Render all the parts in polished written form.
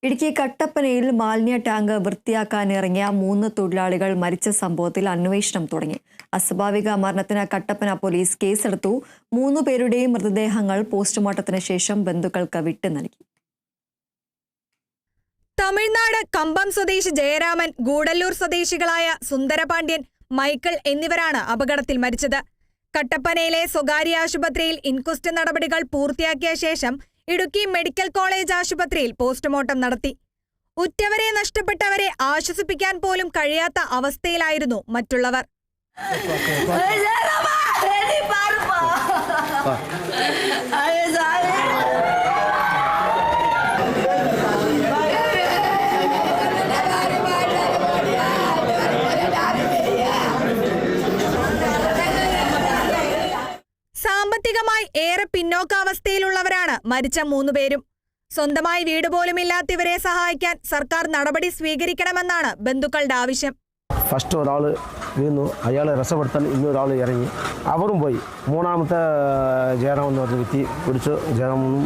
ഇടുക്കി കട്ടപ്പനയിൽ മാലിന്യ ടാങ്ക് വൃത്തിയാക്കാനിറങ്ങിയ 3 തൊഴിലാളികൾ മരിച്ച സംഭവത്തിൽ അന്വേഷണം തുടങ്ങി. അസ്വാഭാവിക മരണത്തിന് കട്ടപ്പന പോലീസ് കേസെടുത്തു. 3 പേരുടെയും മൃതദേഹങ്ങൾ പോസ്റ്റ്മോർട്ടത്തിന് ശേഷം ബന്ധുക്കൾക്ക് വിട്ടു നൽകി. തമിഴ്നാട് കമ്പം സ്വദേശി ജയരാമൻ, ഗൂഡല്ലൂർ സ്വദേശികളായ സുന്ദരപാണ്ഡ്യൻ, മൈക്കിൾ എന്നിവരാണ് അപകടത്തിൽ മരിച്ചത്. കട്ടപ്പനയിലെ സ്വകാര്യ ആശുപത്രിയിൽ ഇൻക്വസ്റ്റ് നടപടികൾ പൂർത്തിയാക്കിയ ശേഷം ഇടുക്കി മെഡിക്കൽ കോളേജ് ആശുപത്രിയിൽ പോസ്റ്റ്മോർട്ടം നടത്തി. ഉറ്റവരെ നഷ്ടപ്പെട്ടവരെ ആശ്വസിപ്പിക്കാൻ പോലും കഴിയാത്ത അവസ്ഥയിലായിരുന്നു മറ്റുള്ളവർ. സാമ്പത്തികമായി ഏറെ പിന്നോക്കാവസ്ഥയിലുള്ളവരാണ് മരിച്ച 3 പേരും. സ്വന്തമായി വീട് പോലും ഇല്ലാത്തവരെ സഹായിക്കാൻ സർക്കാർ നടപടി സ്വീകരിക്കണമെന്നാണ് ബന്ധുക്കളുടെ ആവശ്യം. ഫസ്റ്റ് ഒരാൾ വീണു, അയാളെ രക്ഷപ്പെടുത്താൻ ഇന്നൊരാൾ ഇറങ്ങി, അവരും പോയി. മൂന്നാമത്തെ ജയരാമൻ എന്ന് പറഞ്ഞ വ്യക്തി പിടിച്ചു. ജയരാമനും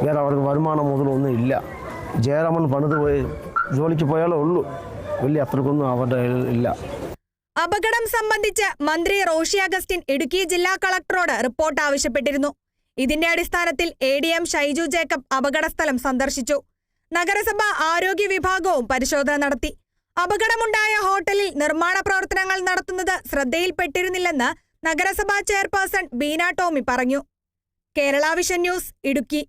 വേറെ അവർക്ക് വരുമാനം മുതലൊന്നും ഇല്ല. ജയരാമൻ പണിത് പോയി ജോലിക്ക് പോയാലേ ഉള്ളൂ, വലിയ അത്രക്കൊന്നും അവരുടെ ഇല്ല. അപകടം സംബന്ധിച്ച് മന്ത്രി റോഷി അഗസ്റ്റിൻ ഇടുക്കി ജില്ലാ കളക്ടറോട് റിപ്പോർട്ട് ആവശ്യപ്പെട്ടിരുന്നു. ഇതിന്റെ അടിസ്ഥാനത്തിൽ ADM ഷൈജു ജേക്കബ് അപകടസ്ഥലം സന്ദർശിച്ചു. നഗരസഭ ആരോഗ്യ വിഭാഗവും പരിശോധന നടത്തി. അപകടമുണ്ടായ ഹോട്ടലിൽ നിർമ്മാണ പ്രവർത്തനങ്ങൾ നടത്തുന്നത് ശ്രദ്ധയിൽപ്പെട്ടിരുന്നില്ലെന്ന് നഗരസഭാ ചെയർപേഴ്സൺ ബീന ടോമി പറഞ്ഞു. Kerala vision news, Idukki.